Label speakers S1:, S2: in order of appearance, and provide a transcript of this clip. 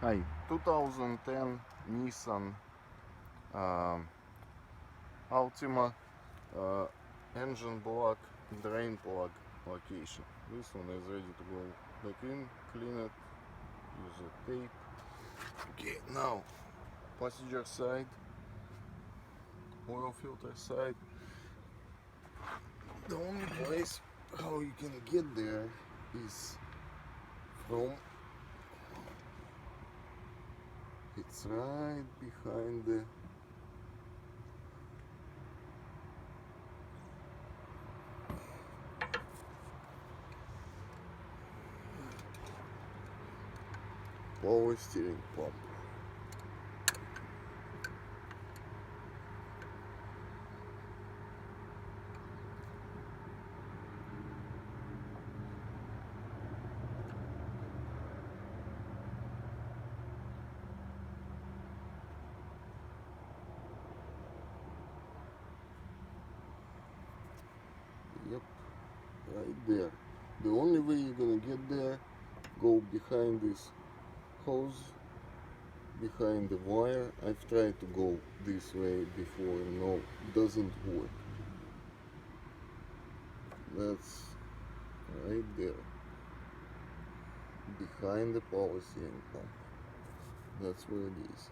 S1: Hi, 2010 Nissan Altima engine block, drain plug location. This one is ready to go back in, clean it, use a tape. Okay, now passenger side, oil filter side. The only place how you can get there is from, it's right behind the power steering pump. Yep, right there. The only way you're gonna get there, go behind this hose, behind the wire. I've tried to go this way before, no, doesn't work. That's right there, behind the power steering pump. That's where it is.